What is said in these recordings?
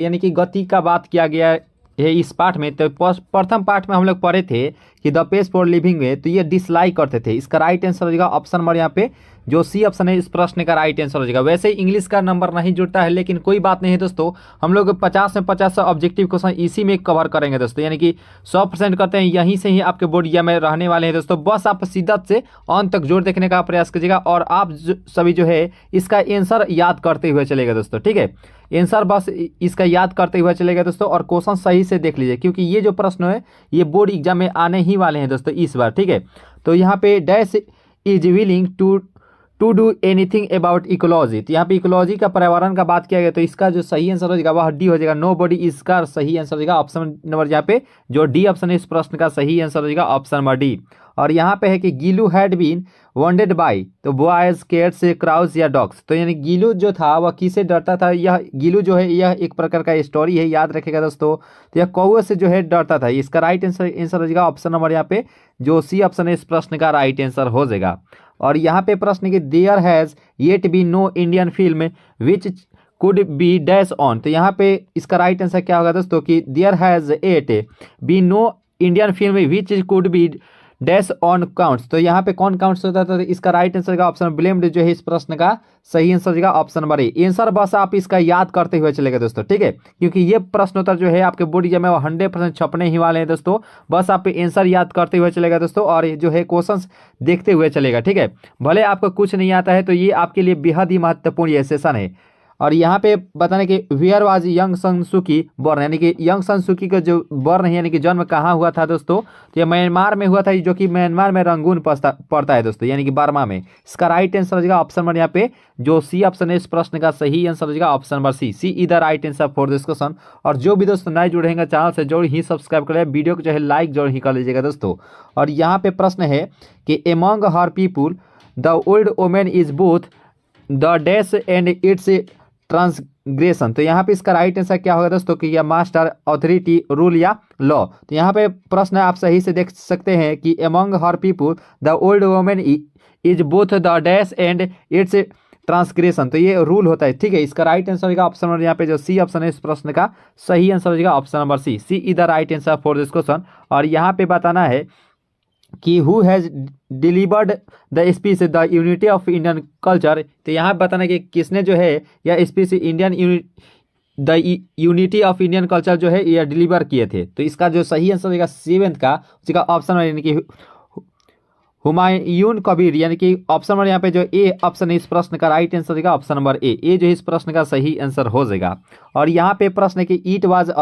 यानी कि गति का बात किया गया है इस पाठ में। तो प्रथम पाठ में हम लोग पढ़े थे कि द पेज फॉर लिविंग में, तो ये डिसलाइक करते थे। इसका राइट आंसर हो जाएगा ऑप्शन नंबर यहाँ पे जो सी ऑप्शन है इस प्रश्न का राइट आंसर हो जाएगा। वैसे इंग्लिश का नंबर नहीं जुड़ता है, लेकिन कोई बात नहीं है दोस्तों, हम लोग 50 में 50 ऑब्जेक्टिव क्वेश्चन इसी में कवर करेंगे दोस्तों, यानी कि 100% करते हैं यहीं से ही आपके बोर्ड एग्जाम में रहने वाले हैं दोस्तों। बस आप शिद्दत से अंत तक जोड़ देखने का प्रयास कीजिएगा और आप सभी जो है इसका आंसर याद करते हुए चलेगा दोस्तों, ठीक है। आंसर बस इसका याद करते हुए चलेगा दोस्तों और क्वेश्चन सही से देख लीजिए, क्योंकि ये जो प्रश्न है ये बोर्ड एग्जाम में आने ही वाले हैं दोस्तों इस बार, ठीक है। तो यहाँ पे dash is willing to do anything about ecology, तो यहाँ पे इकोलॉजी का पर्यावरण का बात किया गया, तो इसका जो सही आंसर हो जाएगा वह डी हो जाएगा। नो बॉडी, इसका सही आंसर हो जाएगा ऑप्शन नंबर यहाँ पे जो डी ऑप्शन है इस प्रश्न का सही आंसर हो जाएगा ऑप्शन नंबर डी। और यहाँ पे है कि गीलू हैड बीन वॉन्डेड बाई, तो बॉयज कैट्स क्राउज या डॉग्स, तो यानी गीलू जो था वह किससे डरता था। यह गीलू जो है यह एक प्रकार का स्टोरी है, याद रखेगा दोस्तों। तो यह कौवे से जो है डरता था। इसका राइट आंसर हो जाएगा ऑप्शन नंबर यहाँ पे जो सी ऑप्शन है इस प्रश्न का राइट आंसर हो जाएगा। और यहाँ पे प्रश्न की there has yet be no Indian film which could be dash on, तो यहाँ पे इसका राइट आंसर क्या होगा दोस्तों कि there has yet be no Indian film which could be dash on counts, तो यहाँ पे कौन काउंट्स होता है, तो इसका राइट आंसर का ऑप्शन ब्लेम्ड जो है इस प्रश्न का सही आंसर होगा ऑप्शन नंबर ए। आंसर बस आप इसका याद करते हुए चलेगा दोस्तों, ठीक है, क्योंकि ये प्रश्नोत्तर जो है आपके बोर्ड एग्जाम में 100% छपने ही वाले हैं दोस्तों। बस आप आंसर याद करते हुए चलेगा दोस्तों और जो है क्वेश्चंस देखते हुए चलेगा, ठीक है। भले आपको कुछ नहीं आता है तो ये आपके लिए बेहद ही महत्वपूर्ण ये सेशन है। और यहाँ पे बताने कि where was Aung San Suu Kyi born, यानी कि यंग सन सूकी का जो बॉर्न है यानी कि जन्म कहाँ हुआ था दोस्तों, तो ये म्यांमार में हुआ था, जो कि म्यांमार में रंगून पड़ता है दोस्तों, यानी कि बर्मा में। इसका राइट आंसर हो जाएगा ऑप्शन नंबर यहाँ पे जो सी ऑप्शन है इस प्रश्न का सही आंसर हो जाएगा option number C is the right answer for this question. और जो भी दोस्तों नए जुड़ेंगे चैनल से जरूर ही सब्सक्राइब करें, वीडियो को जो है लाइक जरूर ही कर लीजिएगा दोस्तों। और यहाँ पे प्रश्न है कि among her people the old women is both the dash and it's transgression, तो यहाँ पे इसका राइट आंसर क्या होगा दोस्तों कि यह मास्टर अथॉरिटी रूल या लॉ। तो यहाँ पे प्रश्न आप सही से देख सकते हैं कि among her people the old women is both the dash and it's transgression, तो ये रूल होता है, ठीक है। इसका राइट आंसर होगा ऑप्शन नंबर यहाँ पे जो सी ऑप्शन है इस प्रश्न का सही आंसर होगा option number C is the right answer for this question. और यहाँ पे बताना है कि who has delivered the speech the unity of Indian culture, तो यहाँ बताना कि किसने जो है यह speech the unity of Indian culture जो है यह डिलीवर किए थे। तो इसका जो सही आंसर होगा 7th का उसका ऑप्शन यानी कि हुमायूं कबीर, यानी कि ऑप्शन नंबर यहाँ पे जो ए ऑप्शन है इस प्रश्न का राइट आंसर होगा ऑप्शन नंबर ए जो इस प्रश्न का सही आंसर हो जाएगा। और यहाँ पे प्रश्न है कि it was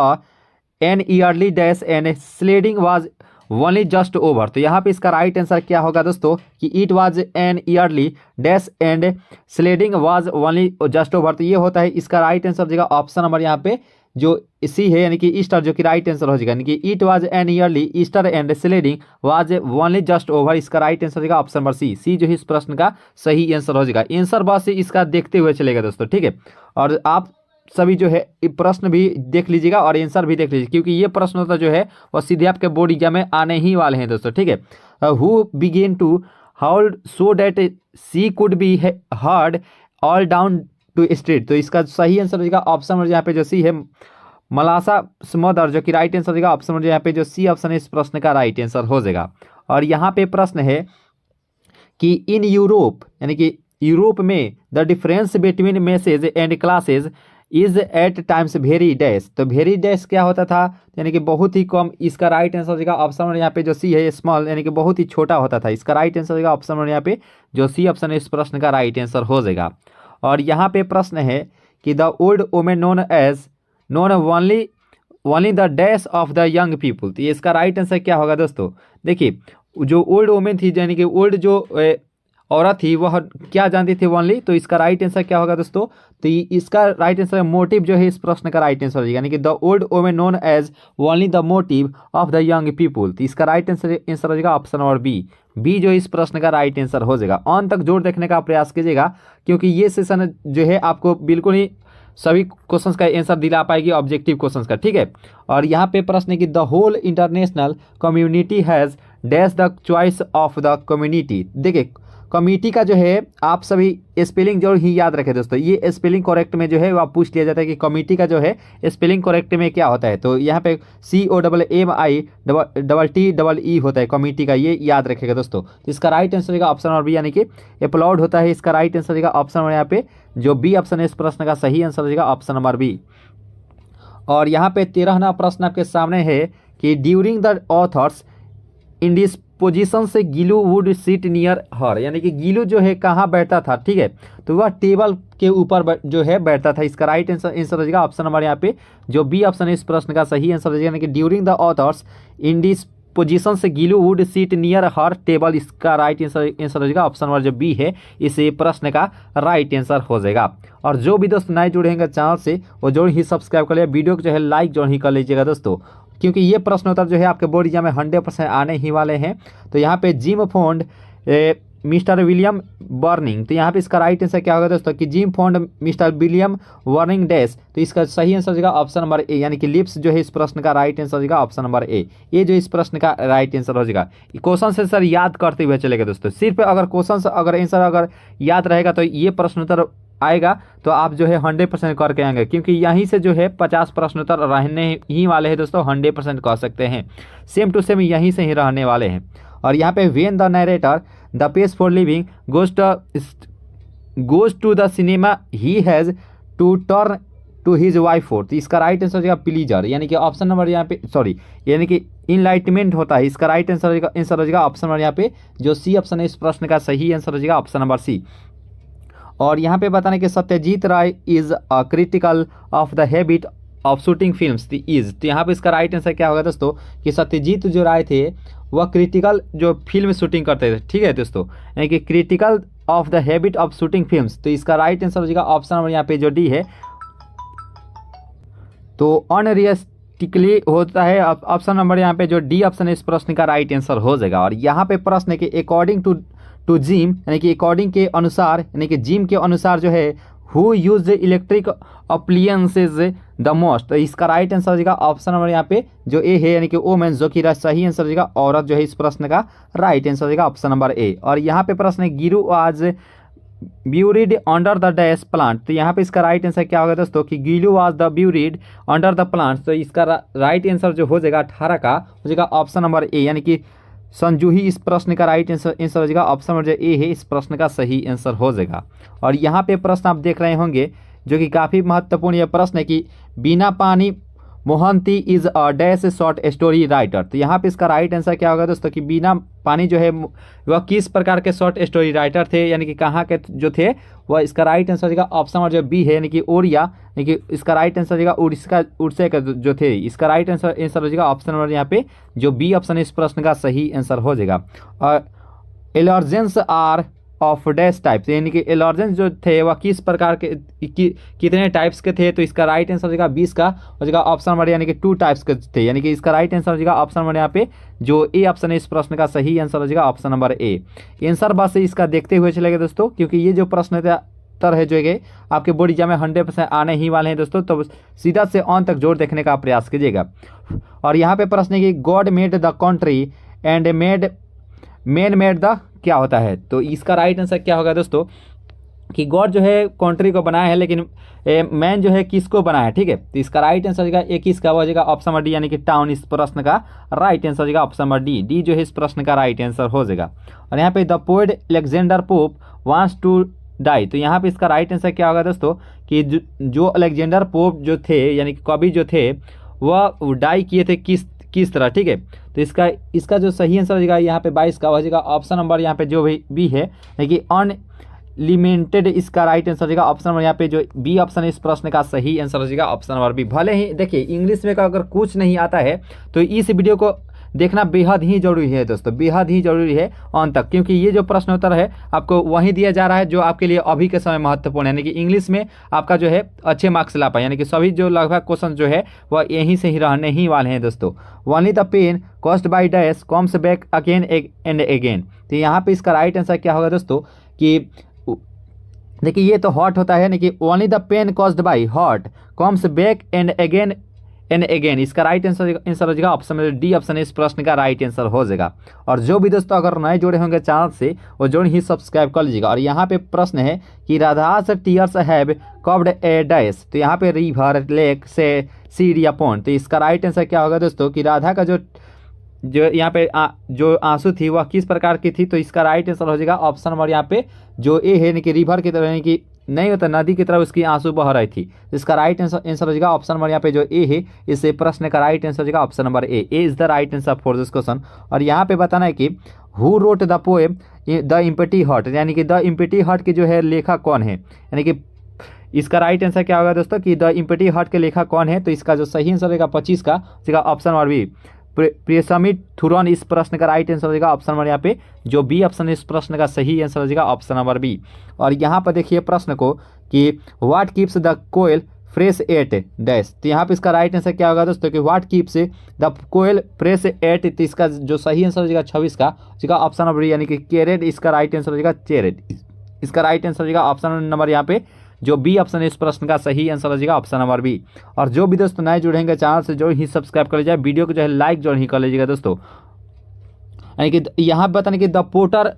an yearly dash and sledding was only just over, तो यहाँ पे इसका राइट आंसर क्या होगा दोस्तों कि it was an yearly dash and sledding was only just over, तो ये होता है इसका राइट आंसर हो जाएगा ऑप्शन नंबर यहाँ पे जो सी है यानी कि ईस्टर, जो कि राइट आंसर हो जाएगा, यानी कि it was an yearly Easter and sledding was only just over, इसका राइट आंसर हो जाएगा ऑप्शन नंबर सी जो इस प्रश्न का सही आंसर हो जाएगा। आंसर बस इसका देखते हुए चलेगा दोस्तों, ठीक है। और आप सभी जो है प्रश्न भी देख लीजिएगा और आंसर भी देख लीजिए, क्योंकि ये प्रश्न होता जो है वह सीधे आपके बोर्ड एग्जाम में आने ही वाले हैं दोस्तों, ठीक है। Who begin to howl so that she could be heard all down to street, तो इसका सही आंसर हो जाएगा ऑप्शन नंबर यहाँ पे जो सी है मलासा स्मदर, जो कि राइट आंसर हो जाएगा ऑप्शन नंबर यहाँ पे जो सी ऑप्शन है इस प्रश्न का राइट आंसर हो जाएगा। और यहाँ पे प्रश्न है कि इन यूरोप, यानी कि यूरोप में the difference between message and classes is at times very dash, तो वेरी डैश क्या होता था, यानी कि बहुत ही कम, इसका राइट आंसर हो जाएगा ऑप्शन नंबर यहाँ पे जो सी है स्मॉल, यानी कि बहुत ही छोटा होता था, इसका राइट आंसर होगा ऑप्शन नंबर यहाँ पे जो सी ऑप्शन है इस प्रश्न का राइट आंसर हो जाएगा। और यहाँ पे प्रश्न है कि the old women known only the dash of the young people, तो ये इसका राइट आंसर क्या होगा दोस्तों। देखिए जो ओल्ड वोमेन थी यानी कि ओल्ड जो औरत थी वह क्या जानती थी ओनली, तो इसका राइट आंसर क्या होगा दोस्तों, तो इसका राइट आंसर मोटिव जो है इस प्रश्न का राइट आंसर हो जाएगा, यानी कि the old women known as only the motive of the young people, तो इसका राइट आंसर हो जाएगा ऑप्शन नंबर बी जो इस प्रश्न का राइट आंसर हो जाएगा। अंत तक जोड़ देखने का प्रयास कीजिएगा, क्योंकि ये सेशन जो है आपको बिल्कुल ही सभी क्वेश्चंस का आंसर दिला पाएगी ऑब्जेक्टिव क्वेश्चंस का, ठीक है। और यहाँ पे प्रश्न है कि the whole international community has dash the choice of the community, देखिए कमेटी का जो है आप सभी स्पेलिंग जरूर ही याद रखें दोस्तों। ये स्पेलिंग करेक्ट में जो है वो आप पूछ लिया जाता है कि कमेटी का जो है स्पेलिंग करेक्ट में क्या होता है। तो यहाँ पे COMMI होता है कमेटी का, ये याद रखेगा दोस्तों। तो इसका राइट आंसर होगा ऑप्शन नंबर बी, यानी कि अपलॉड होता है। इसका राइट आंसर होगा ऑप्शन नंबर, यहाँ पे जो बी ऑप्शन है इस प्रश्न का सही आंसर होगा ऑप्शन नंबर बी। और यहाँ पे 13वां प्रश्न आपके सामने है कि ड्यूरिंग द ऑथर्स इंडिस्पोजिशन से Gillu would seat near her, यानी कि गिलू जो है कहाँ बैठता था, ठीक है, तो वह टेबल के ऊपर जो है बैठता था। इसका राइट आंसर होगा ऑप्शन नंबर यहाँ पे जो बी ऑप्शन है इस प्रश्न का सही आंसर होगा, यानी कि ड्यूरिंग द ऑथर्स इंडिस्पोजिशन से Gillu would seat near her table. इसका राइट आंसर होगा ऑप्शन नंबर जो बी है इस प्रश्न का राइट आंसर हो जाएगा। और जो भी दोस्त नए जुड़े हैं चैनल से वो जरूर ही सब्सक्राइब कर लीजिए, वीडियो को जो है लाइक जरूर ही कर लीजिएगा दोस्तों, क्योंकि ये प्रश्न उत्तर जो है आपके बोर्ड एग्जाम में 100% आने ही वाले हैं। तो यहाँ पे जिम फोंड मिस्टर विलियम बर्निंग, तो यहाँ पे इसका राइट आंसर क्या होगा दोस्तों कि जिम फोंड मिस्टर विलियम बर्निंग डैश। तो इसका सही आंसर होगा ऑप्शन नंबर ए, यानी कि लिप्स जो है इस प्रश्न का राइट आंसर होगा ऑप्शन नंबर ए। ये जो इस प्रश्न का राइट आंसर हो जाएगा। क्वेश्चन से सर याद करते हुए चलेगा दोस्तों, सिर्फ अगर क्वेश्चन अगर आंसर अगर याद रहेगा तो ये प्रश्न उत्तर आएगा तो आप जो है 100% करके आएंगे, क्योंकि यहीं से जो है 50 प्रश्न उत्तर रहने ही वाले हैं दोस्तों, 100% कह सकते हैं। सेम टू सेम यहीं से ही रहने वाले हैं। और यहाँ पे when the narrator the page for living goes to the cinema he has to turn to his wife for, तो इसका राइट आंसर होगा प्लीजर, यानी कि ऑप्शन नंबर यहाँ पे यानी कि इनलाइटमेंट होता है। इसका राइट आंसर होगा ऑप्शन नंबर यहाँ पे जो सी ऑप्शन है इस प्रश्न का सही आंसर होगा ऑप्शन नंबर सी। और यहाँ पे बताने कि Satyajit Ray is a critical of the habit of shooting films is, तो यहाँ पे इसका राइट आंसर क्या होगा दोस्तों कि सत्यजीत जो राय थे वह क्रिटिकल जो फिल्म शूटिंग करते थे, ठीक है दोस्तों, यानी कि critical of the habit of shooting films. तो इसका राइट आंसर होगा ऑप्शन नंबर यहाँ पे जो डी है, तो अनरियलिस्टिकली होता है ऑप्शन नंबर यहाँ पे जो डी ऑप्शन है इस प्रश्न का राइट आंसर हो जाएगा। और यहाँ पे प्रश्न है कि अकॉर्डिंग टू जिम, यानी कि अकॉर्डिंग के अनुसार, यानी कि जिम के अनुसार जो है who use electric appliances the most, तो इसका राइट आंसर होगा ऑप्शन नंबर यहाँ पे जो ए है, यानी कि वोमेन, जो कि सही आंसर होगा औरत जो है इस प्रश्न का राइट आंसर होगा ऑप्शन नंबर ए। और यहाँ पे प्रश्न है गिरू आज buried under the dash plant, तो यहाँ पे इसका राइट आंसर क्या होगा दोस्तों कि Gillu was the buried under the plant, तो इसका राइट आंसर जो हो जाएगा 18 का हो जाएगा ऑप्शन नंबर ए, यानी कि संजूही इस प्रश्न का राइट आंसर हो जाएगा ऑप्शन नंबर जो ए है इस प्रश्न का सही आंसर हो जाएगा। और यहाँ पे प्रश्न आप देख रहे होंगे जो कि काफ़ी महत्वपूर्ण यह प्रश्न है कि बिना पानी Mohanty is a dash short story writer, तो यहाँ पे इसका राइट आंसर क्या होगा दोस्तों कि बिना पानी जो है वह किस प्रकार के शॉर्ट स्टोरी राइटर थे, यानी कि कहाँ के जो थे वह, इसका राइट आंसर होगा ऑप्शन नंबर जो बी है, यानी कि ओरिया, यानी कि इसका राइट आंसर होगा उड़ीसा के जो थे। इसका राइट आंसर हो जाएगा ऑप्शन नंबर यहाँ पे जो बी ऑप्शन इस प्रश्न का सही आंसर हो जाएगा। और allergens are of dash types, यानी कि एलर्जेंस जो थे वह किस प्रकार के कितने टाइप्स के थे, तो इसका राइट आंसर हो जाएगा 20 का हो जाएगा ऑप्शन नंबर, यानी कि 2 टाइप्स के थे, यानी कि इसका राइट आंसर हो जाएगा ऑप्शन नंबर यहाँ पे जो ए ऑप्शन है इस प्रश्न का सही आंसर हो जाएगा ऑप्शन नंबर ए। आंसर बस से इसका देखते हुए चलेगा दोस्तों, क्योंकि ये जो प्रश्न उत्तर है जो है आपके बोर्ड एग्जाम में 100% आने ही वाले हैं दोस्तों, तो सीधा से ऑन तक जोर देखने का प्रयास कीजिएगा। और यहाँ पे प्रश्न है कि God made the country and man made the क्या होता है, तो इसका राइट आंसर क्या होगा दोस्तों कि गॉड जो है कंट्री को बनाया है, लेकिन मैन जो है किसको बनाया है, ठीक है, तो इसका राइट आंसर होगा 21 का हो जाएगा ऑप्शन नंबर डी, यानी कि टाउन इस प्रश्न का राइट आंसर होगा ऑप्शन नंबर डी जो है इस प्रश्न का राइट आंसर हो जाएगा। और यहाँ पे the poet Alexander Pope wants to die, तो यहाँ पे इसका राइट आंसर क्या होगा दोस्तों कि जो अलेक्जेंडर पोप जो थे, यानी कि कवि जो थे वह डाई किए थे किस तरह, ठीक है, तो इसका जो सही आंसर हो जाएगा यहाँ पे 22 का हो जाएगा ऑप्शन नंबर यहाँ पे जो भी है, यानी अनलिमिटेड, इसका राइट आंसर हो जाएगा ऑप्शन नंबर यहाँ पे जो बी ऑप्शन है इस प्रश्न का सही आंसर हो जाएगा ऑप्शन नंबर बी। भले ही देखिए इंग्लिश में अगर कुछ नहीं आता है तो इस वीडियो को देखना बेहद ही जरूरी है दोस्तों, बेहद ही जरूरी है अंत तक, क्योंकि ये जो प्रश्न उत्तर है आपको वहीं दिया जा रहा है जो आपके लिए अभी के समय महत्वपूर्ण है, यानी कि इंग्लिश में आपका जो है अच्छे मार्क्स ला पाए, यानी कि सभी जो लगभग क्वेश्चन जो है वह यहीं से ही रहने ही वाले हैं दोस्तों। Only the pain caused by dash comes back again and again, तो यहाँ पे इसका राइट आंसर क्या होगा दोस्तों कि देखिए ये तो हॉट होता है, यानी कि only the pain caused by hot comes back and again and again, इसका राइट आंसर हो जाएगा ऑप्शन में डी ऑप्शन इस प्रश्न का राइट आंसर हो जाएगा। और जो भी दोस्तों अगर नए जुड़े होंगे चैनल से वो जोड़ ही सब्सक्राइब कर लीजिएगा। और यहाँ पे प्रश्न है कि Radha's tears have curved A dash, तो यहाँ पे रिवर, लेक, से सीड या पॉन्ड, तो इसका राइट आंसर क्या होगा दोस्तों कि राधा का जो यहाँ पे जो आंसू थी वह किस प्रकार की थी, तो इसका राइट आंसर हो जाएगा ऑप्शन नंबर यहाँ पे जो ए है, यानी कि रिवर की तरह, यानी कि नहीं होता नदी की तरह उसकी आंसू बह रही थी। इसका राइट आंसर हो जाएगा ऑप्शन नंबर यहाँ पे जो ए है, इस प्रश्न का राइट आंसर हो जाएगा option number A is the right answer for this question. और यहाँ पे बताना है कि who wrote the poem the empty heart, यानी कि द इम्पटी हार्ट की जो है लेखक कौन है, यानी कि इसका राइट आंसर क्या होगा दोस्तों कि द इम्पटी हार्ट के लेखक कौन है, तो इसका जो सही आंसर रहेगा 25 का ऑप्शन नंबर बी प्रियसमित थुरन, इस प्रश्न का राइट आंसर हो जाएगा ऑप्शन नंबर यहाँ पे जो बी ऑप्शन इस प्रश्न का सही आंसर हो जाएगा ऑप्शन नंबर बी। और यहाँ पर देखिए प्रश्न को कि what keeps the koel fresh at dash, तो यहाँ पे इसका राइट आंसर क्या होगा दोस्तों कि what keeps the koel fresh at, तो इसका जो सही आंसर हो जाएगा 26 का ऑप्शन नंबर बी, यानी कि कैरेट, इसका राइट आंसर हो जाएगा चेरेट। इसका राइट आंसर हो जाएगा ऑप्शन नंबर यहाँ पे जो बी ऑप्शन है इस प्रश्न का सही आंसर हो जाएगा ऑप्शन नंबर बी। और जो भी दोस्तों नए जुड़ेंगे चैनल से जो ही सब्सक्राइब कर लीजिए, वीडियो को जो है लाइक जो ही कर लीजिएगा दोस्तों। यानी कि यहाँ बताने कि द पोटर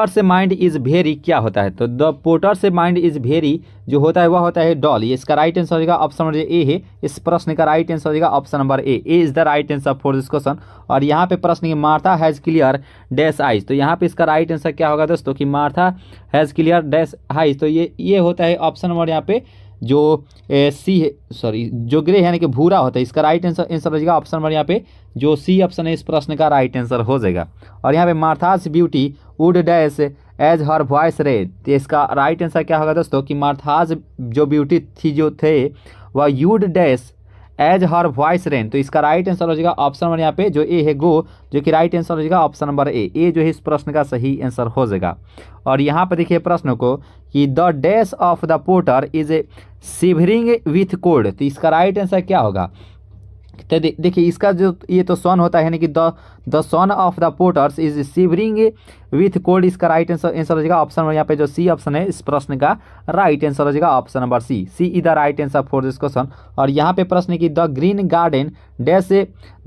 से माइंड इज वेरी क्या होता है, तो द पोटर से माइंड इज वेरी जो होता है वह होता है डॉल, ये इसका राइट आंसर हो जाएगा ऑप्शन नंबर ए है, इस प्रश्न का राइट आंसर हो जाएगा option number A is the right answer for this question. और यहाँ पे प्रश्न है Martha has clear dash eyes, तो यहाँ पे इसका राइट आंसर क्या होगा दोस्तों कि Martha has clear dash eyes, तो ये होता है ऑप्शन नंबर यहाँ पे जो सी है, जो ग्रे है यानी कि भूरा होता है, इसका राइट आंसर हो जाएगा ऑप्शन नंबर यहाँ पे जो सी ऑप्शन है इस प्रश्न का राइट आंसर हो जाएगा। और यहाँ पे Martha's beauty would dash as her voice red, तो इसका राइट आंसर क्या होगा दोस्तों कि मार्थास जो ब्यूटी थी जो थे वह used dash as her voice rain, तो इसका राइट आंसर हो जाएगा ऑप्शन नंबर यहाँ पे जो ए है गो, जो कि राइट आंसर हो जाएगा ऑप्शन नंबर ए जो है इस प्रश्न का सही आंसर हो जाएगा। और यहाँ पर देखिए प्रश्न को कि the dash of the porter is a shivering with cold, तो इसका राइट आंसर क्या होगा, तो देखिए इसका जो ये तो सन होता है यानी कि the son of the potters is shivering with cold, इसका राइट आंसर हो जाएगा ऑप्शन नंबर यहाँ पे जो सी ऑप्शन है इस प्रश्न का राइट आंसर हो जाएगा option number C is the right answer for this question. और यहाँ पे प्रश्न है कि the green garden dash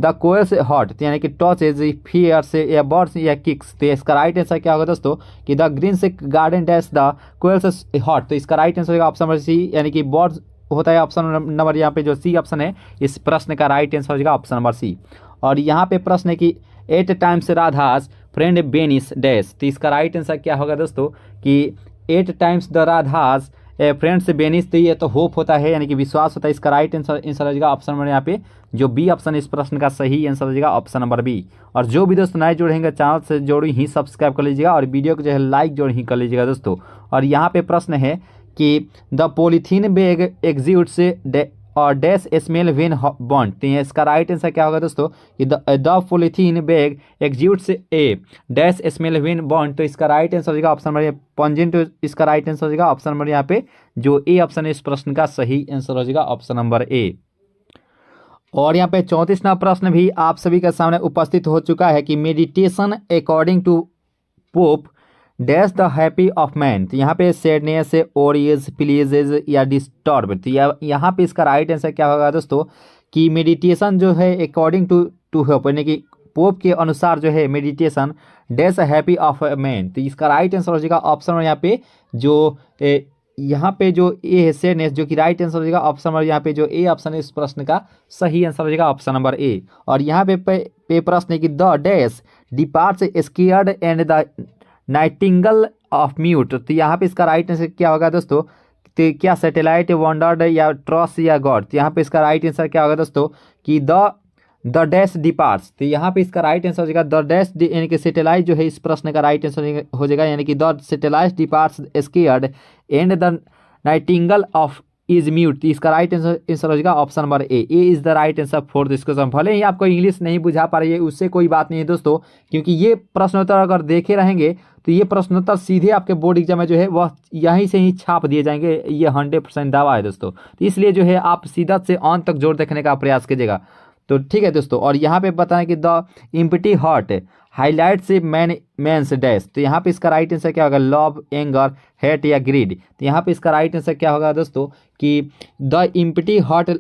the koels hot, यानी कि टचेज फियर्स या बर्ड्स या किक्स, तो इसका राइट आंसर क्या होगा दोस्तों कि द ग्रीन से garden dash the koels hot, तो इसका राइट आंसर होगा ऑप्शन नंबर सी, यानी कि बर्ड्स होता है ऑप्शन नंबर यहाँ पे जो सी ऑप्शन है इस प्रश्न का राइट आंसर हो जाएगा ऑप्शन नंबर सी। और यहाँ पे प्रश्न है कि 8 टाइम्स राधास फ्रेंड बेनिस डैश, तो इसका राइट आंसर क्या होगा दोस्तों कि 8 टाइम्स द राधास फ्रेंड्स बेनिस, तो ये तो होप होता है यानी कि विश्वास होता है, इसका राइट आंसर हो जाएगा ऑप्शन नंबर यहाँ पे जो बी ऑप्शन इस प्रश्न का सही आंसर हो जाएगा ऑप्शन नंबर बी। और जो भी दोस्तों नए जुड़ेंगे चैनल से जोड़ी ही सब्सक्राइब कर लीजिएगा और वीडियो को जो है लाइक जोड़ ही कर लीजिएगा दोस्तों। और यहाँ पे प्रश्न है कि द पॉलीथीन बैग एग्जिट्स और डैश स्मेल व्हेन बर्न्ड, तो इसका राइट आंसर क्या होगा दोस्तों कि the polythene bag exits A dash smell when burned, तो इसका राइट आंसर हो जाएगा ऑप्शन नंबर पंजेंट, इसका राइट आंसर हो जाएगा ऑप्शन नंबर यहाँ पे जो ए ऑप्शन है इस प्रश्न का सही आंसर हो जाएगा ऑप्शन नंबर ए। और यहाँ पे 34वां प्रश्न भी आप सभी के सामने उपस्थित हो चुका है कि meditation according to Pope dash the happy of man, तो यहाँ पे सैडनेस ओरियज प्लीजेज या डिस्टर्ब, तो यहाँ पे इसका राइट आंसर क्या होगा दोस्तों कि मेडिटेशन जो है अकॉर्डिंग टू होप, यानी कि पोप के अनुसार जो है meditation dash happy of man, तो इसका राइट आंसर हो जाएगा ऑप्शन यहाँ पे जो यहाँ पे जो ए है सैडनेस, जो कि राइट आंसर हो जाएगा ऑप्शन नंबर यहाँ पे जो ए ऑप्शन है इस प्रश्न का सही आंसर हो जाएगा ऑप्शन नंबर ए। और यहाँ पे प्रश्न है कि the dash departs scared and the Nightingale of mute, तो यहाँ पे इसका राइट आंसर क्या होगा दोस्तों, तो क्या सैटेलाइट वंडर्ड या ट्रस्ट या गॉड, तो यहाँ पे इसका राइट आंसर क्या होगा दोस्तों कि द डैश डिपार्ट्स, तो यहाँ पे इसका राइट आंसर हो जाएगा द डैश, यानी कि सैटेलाइट जो है इस प्रश्न का राइट आंसर हो जाएगा, यानी कि the satellite departs scared and the Nightingale of is mute, इसका राइट आंसर हो जाएगा option number A is the right answer for this question. भले ही आपको इंग्लिश नहीं बुझा पा रही है उससे कोई बात नहीं है दोस्तों, क्योंकि ये प्रश्नोत्तर अगर देखे रहेंगे तो ये प्रश्नोत्तर सीधे आपके बोर्ड एग्जाम में जो है वह यहीं से ही छाप दिए जाएंगे, ये 100% दावा है दोस्तों। तो इसलिए जो है आप सीधा से अंत तक जोर देखने का प्रयास कीजिएगा, तो ठीक है दोस्तों। और यहाँ पे बताएं कि द इम्पटी हार्ट हाईलाइट से मैंस डैश, तो यहाँ पे इसका राइट आंसर क्या होगा लव एंगर हेट या ग्रीड, तो यहाँ पे इसका राइट आंसर क्या होगा दोस्तों कि द इम्पटी हार्ट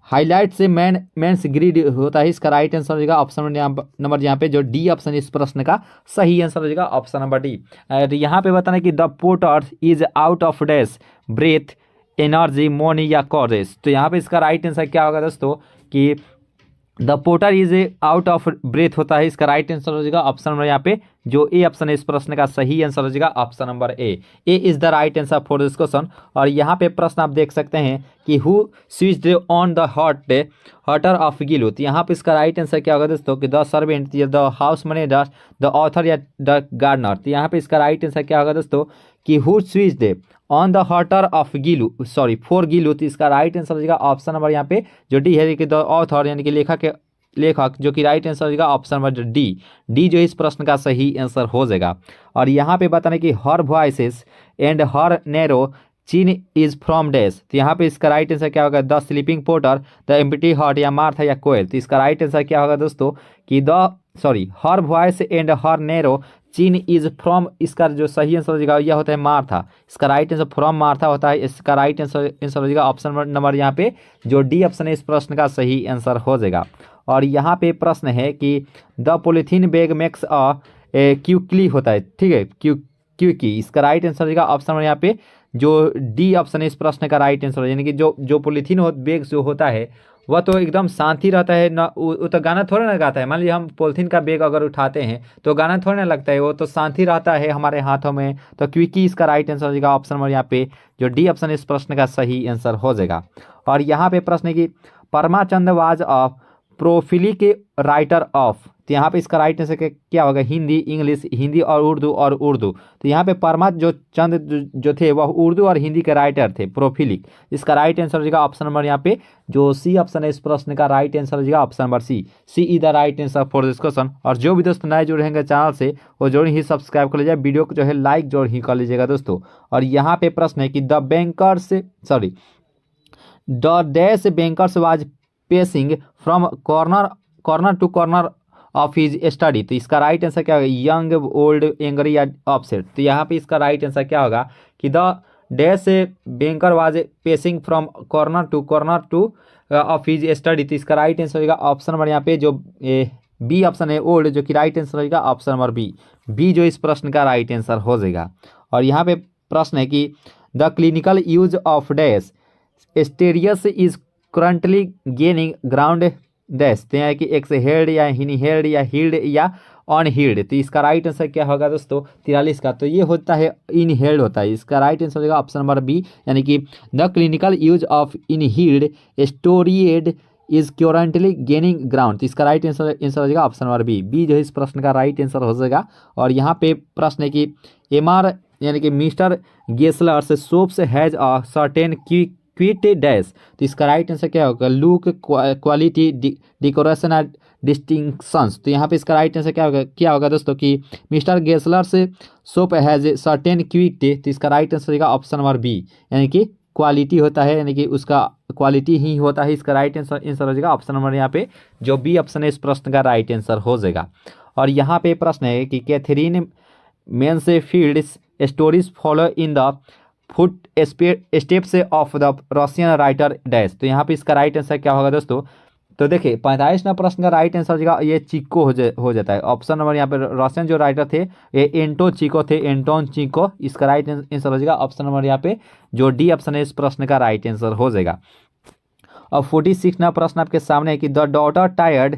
हाईलाइट से मेंस ग्रिड होता है, इसका राइट आंसर हो जाएगा ऑप्शन नंबर यहाँ पे जो डी ऑप्शन इस प्रश्न का सही आंसर हो जाएगा ऑप्शन नंबर डी। और यहाँ पे बताना कि the porter is out of dash breath energy money या कॉरेज। तो यहाँ पे इसका राइट आंसर क्या होगा दोस्तों कि the porter is out of breath होता है, इसका राइट आंसर हो जाएगा ऑप्शन नंबर यहाँ पे जो ए ऑप्शन है इस प्रश्न का सही आंसर हो जाएगा option number A is the right answer for this question. और यहाँ पे प्रश्न आप देख सकते हैं कि who switched on the hotter of Gillu. तो यहाँ पे इसका राइट आंसर क्या होगा दोस्तों कि द सर्वेंट या the house manager the author या द गार्डनर। तो यहाँ पे इसका राइट आंसर क्या होगा दोस्तों कि who switched on the hotter of Gillu for Gillu. तो इसका राइट आंसर हो जाएगा ऑप्शन नंबर यहाँ पे जो डी है कि द ऑथर यानी कि लेखक जो कि राइट आंसर हो जाएगा ऑप्शन नंबर डी जो इस प्रश्न का सही आंसर हो जाएगा। और यहाँ पे बताने कि हर वॉइसेस एंड हर नैरो चीन इज फ्रॉम डैश। तो यहाँ पे इसका राइट आंसर क्या होगा the sleeping porter the empty heart या मार्था या कोयल। तो इसका राइट आंसर क्या होगा दोस्तों कि her voice and her narrow चीन इज फ्रॉम, इसका जो सही आंसर हो जाएगा यह होता है मार्था। इसका राइट आंसर फ्रॉम मार्था होता है, इसका राइट आंसर हो जाएगा ऑप्शन नंबर यहाँ पे जो डी ऑप्शन है इस प्रश्न का सही आंसर हो जाएगा। और यहाँ पे प्रश्न है कि the polythene bag makes quickly होता है, ठीक है क्यूकी। इसका राइट आंसर हो जाएगा ऑप्शन नंबर यहाँ पे जो डी ऑप्शन है इस प्रश्न का राइट आंसर, यानी कि जो पॉलीथीन बैग जो होता है वह तो एकदम शांति रहता है ना, वो तो गाना थोड़ा ना गाता है। मान लीजिए हम पॉलीथीन का बैग अगर उठाते हैं तो गाना थोड़ा ना लगता है, वो तो शांति रहता है हमारे हाथों में। तो क्विकी इसका राइट आंसर हो जाएगा ऑप्शन नंबर यहाँ पे जो डी ऑप्शन इस प्रश्न का सही आंसर हो जाएगा। और यहाँ पे प्रश्न है कि परमाचंद was of prolific writer of. तो यहाँ पे इसका राइट आंसर क्या होगा हिंदी इंग्लिश हिंदी और उर्दू। तो यहाँ पे परमा जो चंद जो थे वह उर्दू और हिंदी के राइटर थे प्रोफिलिक। इसका राइट आंसर हो जाएगा ऑप्शन नंबर यहाँ पे जो सी ऑप्शन है इस प्रश्न का राइट आंसर हो जाएगा option number C is the right answer for this question. और जो भी दोस्तों नए जुड़े रहेंगे चैनल से वो जरूर ही सब्सक्राइब कर लीजिए, वीडियो को जो है लाइक जरूर ही कर लीजिएगा दोस्तों। और यहाँ पे प्रश्न है कि the dash bankers was pacing from corner to corner of his study. तो इसका राइट आंसर क्या होगा यंग ओल्ड एंग्री या ऑफसेट। तो यहाँ पे इसका राइट आंसर क्या होगा कि the dash banker was pacing from corner to of his study. तो इसका राइट आंसर होगा ऑप्शन नंबर यहाँ पे जो बी ऑप्शन है ओल्ड जो कि राइट आंसर होगा ऑप्शन नंबर बी जो इस प्रश्न का राइट आंसर हो जाएगा। और यहाँ पे प्रश्न है कि the clinical use of dash steroids is currently gaining ground dash. तो यहाँ कि एक्सहेल्ड या इनहेल्ड या हील्ड या ऑनहील्ड। तो इसका राइट आंसर क्या होगा दोस्तों 43 का, तो ये होता है इनहेल्ड होता है। इसका राइट आंसर होगा ऑप्शन नंबर बी यानी कि the clinical use of inhaled steroids is currently gaining ground. तो इसका राइट आंसर हो जाएगा ऑप्शन नंबर बी जो इस प्रश्न का राइट आंसर हो जाएगा। और यहाँ पे प्रश्न है कि एमआर यानी कि mister Gessler's soaps has a certain quit dash. तो इसका राइट आंसर क्या होगा look quality decoration and distinctions. तो यहाँ पे इसका राइट आंसर क्या होगा दोस्तों कि मिस्टर गेसलर से सोप हैज सर्टेन क्विट। तो इसका राइट आंसर होगा ऑप्शन नंबर बी यानी कि क्वालिटी होता है यानी कि उसका क्वालिटी ही होता है। इसका राइट आंसर हो जाएगा ऑप्शन नंबर यहाँ पे जो बी ऑप्शन है इस प्रश्न का राइट आंसर हो जाएगा। और यहाँ पे प्रश्न है कि Katherine Mansfield stories follow in the foot steps of the Russian writer dash. तो यहाँ पे इसका राइट आंसर क्या होगा दोस्तों तो देखिए 45वां प्रश्न का राइट आंसर हो जाएगा ये चिको हो जाता है। ऑप्शन नंबर यहाँ पे रशियन जो राइटर थे ये एंटोन चिको। इसका राइट आंसर हो जाएगा ऑप्शन नंबर यहाँ पे जो डी ऑप्शन है इस प्रश्न का राइट आंसर हो जाएगा। और 46वां प्रश्न आपके सामने है कि the daughter tired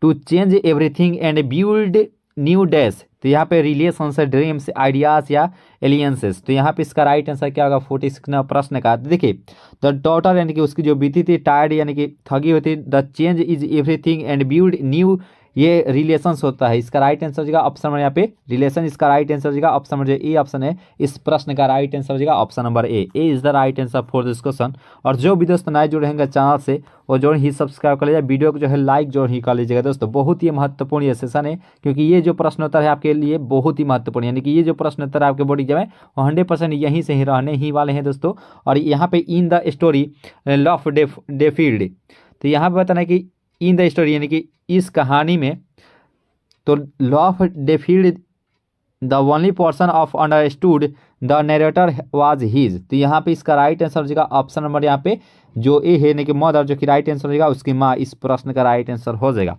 to change everything and build new dash. तो यहाँ पे रिलेशंस ड्रीम्स आइडियाज या एलियंसेस। तो यहाँ पे इसका राइट आंसर क्या होगा 46वां प्रश्न का। देखिए द डॉटर यानी कि उसकी जो बीती थी टायर्ड यानी कि थकी हुई थी the change is everything and build new ये रिलेशंस होता है। इसका राइट आंसर हो जाएगा ऑप्शन नंबर यहाँ पे रिलेशन। इसका राइट आंसर हो जाएगा ऑप्शन नंबर ए ऑप्शन है इस प्रश्न का राइट आंसर हो जाएगा option number A is the right answer for this question. और जो भी दोस्तों नए जुड़े रहेंगे चैनल से वो जो ही सब्सक्राइब कर लीजिए, वीडियो को जो है लाइक जो ही कर लीजिएगा दोस्तों। बहुत ही महत्वपूर्ण ये सेशन है क्योंकि ये जो प्रश्न उत्तर है आपके लिए बहुत ही महत्वपूर्ण यानी कि ये जो प्रश्न उत्तर है आपके बोर्ड एग्जाम में 100% यहीं से ही रहने ही वाले हैं दोस्तों। और यहाँ पे इन द स्टोरी लॉफ डेफील्ड। तो यहाँ पे बताना है कि इन द स्टोरी यानी कि इस कहानी में तो लॉफ डेफील्ड the only person of understood the narrator was his. तो यहाँ पे इसका राइट आंसर हो जाएगा ऑप्शन नंबर यहाँ पे जो ए है यानी कि मदर, जो कि राइट आंसर हो जाएगा उसकी माँ, इस प्रश्न का राइट आंसर हो जाएगा।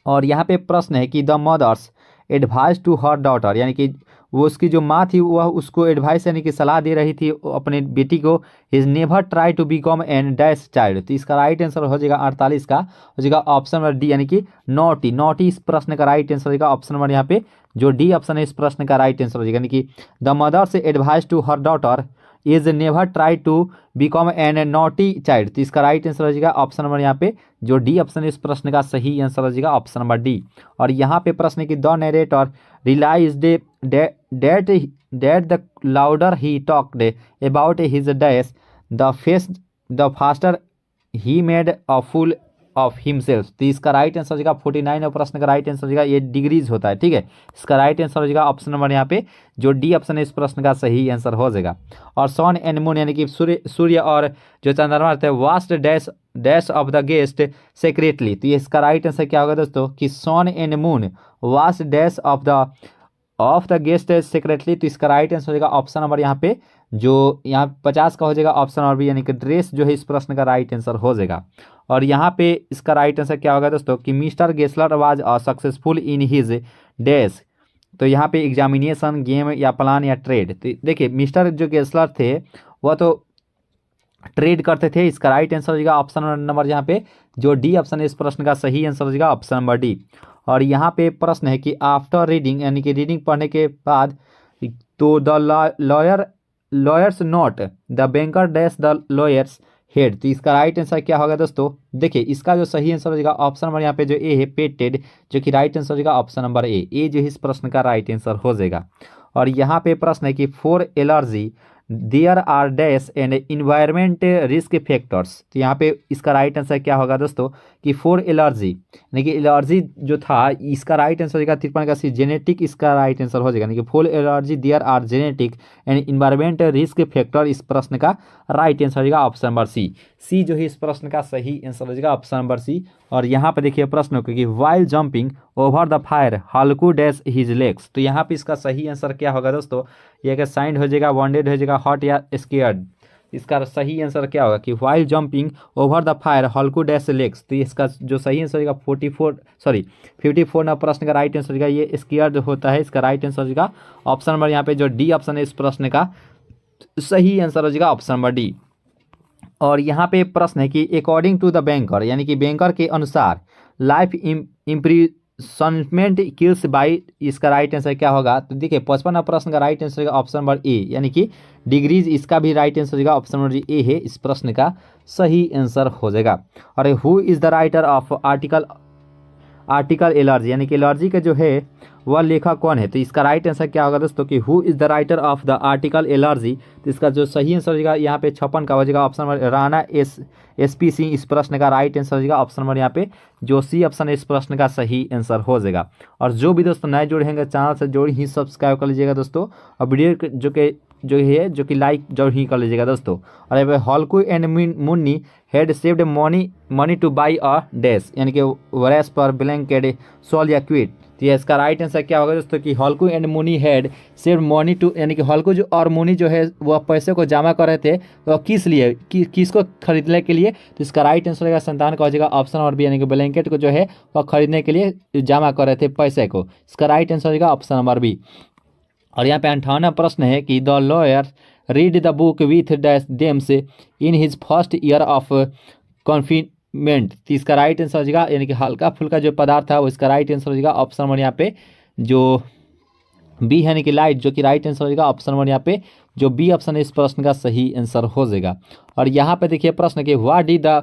और यहाँ पे प्रश्न है कि the mother's advice to her daughter, यानी कि वो उसकी जो माँ थी वह उसको एडवाइस यानी कि सलाह दे रही थी अपने बेटी को, is never try to become an dash child. तो इसका राइट आंसर हो जाएगा 48 का हो जाएगा ऑप्शन नंबर डी, यानी कि नॉटी। नॉटी इस प्रश्न का राइट आंसर हो जाएगा ऑप्शन नंबर यहाँ पे जो डी ऑप्शन है इस प्रश्न का राइट आंसर हो जाएगा, यानी कि द मदर से advice to her daughter is never try to become an naughty child. तो इसका राइट आंसर हो जाएगा ऑप्शन नंबर यहाँ पे जो डी ऑप्शन है इस प्रश्न का सही आंसर हो जाएगा ऑप्शन नंबर डी। और यहाँ पे प्रश्न है कि the narrator realised that the louder he talked about his days, the faster he made a fool of himself। तो इसका राइट आंसर हो जाएगा 49 और प्रश्न का राइट आंसर हो जाएगा ये डिग्रीज होता है, ठीक है। इसका राइट आंसर हो जाएगा ऑप्शन नंबर यहाँ पे जो डी ऑप्शन है इस प्रश्न का सही आंसर हो जाएगा। और सन एंड मून यानी कि सूर्य और जो चंद्रमा रहते हैं vast dash of the guest secretly. तो इसका राइट आंसर क्या होगा दोस्तों कि sun and moon vast dash of the guest secretly. तो इसका राइट आंसर हो जाएगा ऑप्शन नंबर यहाँ पे जो यहाँ 50 का हो जाएगा ऑप्शन नंबर बी, यानी कि ड्रेस जो है इस प्रश्न का राइट आंसर हो जाएगा। और यहाँ पे इसका राइट आंसर क्या होगा दोस्तों कि mister Gessler was successful in his dash. तो यहाँ पे एग्जामिनेशन, गेम या प्लान या ट्रेड। तो देखिए मिस्टर जो गेस्लर थे वह तो ट्रेड करते थे, इसका राइट आंसर हो जाएगा ऑप्शन नंबर यहाँ पे जो डी ऑप्शन है इस प्रश्न का सही आंसर हो जाएगा ऑप्शन नंबर डी। और यहाँ पे प्रश्न है कि आफ्टर रीडिंग यानी कि रीडिंग पढ़ने के बाद तो the lawyers not the banker dash the lawyers head. तो इसका राइट आंसर क्या होगा दोस्तों, देखिए इसका जो सही आंसर हो जाएगा ऑप्शन नंबर यहाँ पे जो ए है पेटेड, जो कि राइट आंसर हो जाएगा ऑप्शन नंबर ए जो इस प्रश्न का राइट आंसर हो जाएगा। और यहाँ पे प्रश्न है कि for allergy there are dash and environment risk factors. तो यहाँ पे इसका राइट आंसर क्या होगा दोस्तों कि फॉर एलर्जी यानी कि एलर्जी जो था इसका राइट आंसर हो जाएगा 53 का सी जेनेटिक, इसका राइट आंसर हो जाएगा, यानी कि for allergy there are genetic and environment risk factor, इस प्रश्न का राइट आंसर हो जाएगा ऑप्शन नंबर सी जो है इस प्रश्न का सही आंसर हो जाएगा ऑप्शन नंबर सी। और यहाँ पे देखिए प्रश्न कि while jumping over the fire Halku dash his legs. तो यहाँ पे इसका सही आंसर क्या होगा दोस्तों, ये अगर साइंड हो जाएगा, वॉन्डेड हो जाएगा, हॉट या स्केयर्ड। इसका सही आंसर क्या होगा कि while jumping over the fire Halku dash legs. तो इसका जो सही आंसर होगा 54 ना प्रश्न का राइट आंसर होगा ये स्केयर्ड होता है, इसका राइट आंसर होगा ऑप्शन नंबर यहाँ पे जो डी ऑप्शन है इस प्रश्न का सही आंसर हो जाएगा ऑप्शन नंबर डी। और यहाँ पे प्रश्न है कि अकॉर्डिंग टू द बैंकर यानी कि बैंकर के अनुसार लाइफ इम्प्रिजनमेंट किल्स बाई, इसका राइट आंसर क्या होगा। तो देखिए 55 प्रश्न का राइट आंसर होगा ऑप्शन नंबर ए, यानी कि डिग्रीज, इसका भी राइट आंसर होगा ऑप्शन नंबर ए है, इस प्रश्न का सही आंसर हो जाएगा। और who is the writer of article allergy, यानी कि एलर्जी का जो है वह लेखक कौन है। तो इसका राइट आंसर क्या होगा दोस्तों कि who is the writer of the article allergy. तो इसका जो सही आंसर होगा यहाँ पे 56 का हो जाएगा option number Rana SP Singh, इस प्रश्न का राइट आंसर हो जाएगा ऑप्शन नंबर यहाँ पे जो सी ऑप्शन है इस प्रश्न का सही आंसर हो जाएगा। और जो भी दोस्तों नए जुड़े होंगे चैनल से जोड़ ही सब्सक्राइब कर लीजिएगा दोस्तों, और वीडियो जो कि लाइक जरूर ही कर लीजिएगा दोस्तों। और यहाँ पे Halku and Munni had saved money to buy a dash, यानी कि वरेस पर ब्लैंकेट सॉल या क्विट। तो ये इसका राइट आंसर क्या होगा दोस्तों कि हॉलकू and Muni had saved money to, यानी कि हॉलकू जो और मुनी जो है वह पैसे को जमा कर रहे थे तो किस लिए किसको खरीदने के लिए। तो इसका राइट आंसर होगा संतान का हो जाएगा ऑप्शन नंबर बी, यानी कि ब्लैंकेट को जो है वह खरीदने के लिए जमा कर रहे थे पैसे को, इसका राइट आंसर होगा ऑप्शन नंबर बी। और यहाँ पे 58 प्रश्न है कि the lawyer read the book with देम्स in his first year of confinement. तो इसका राइट आंसर हो जाएगा, यानी कि हल्का फुल्का जो पदार्थ था वो इसका राइट आंसर हो जाएगा ऑप्शन नंबर यहाँ पे जो बी है, यानी कि लाइट, जो कि राइट आंसर हो जाएगा ऑप्शन नंबर यहाँ पे जो बी ऑप्शन है इस प्रश्न का सही आंसर हो जाएगा। और यहाँ पे देखिए प्रश्न कि what did the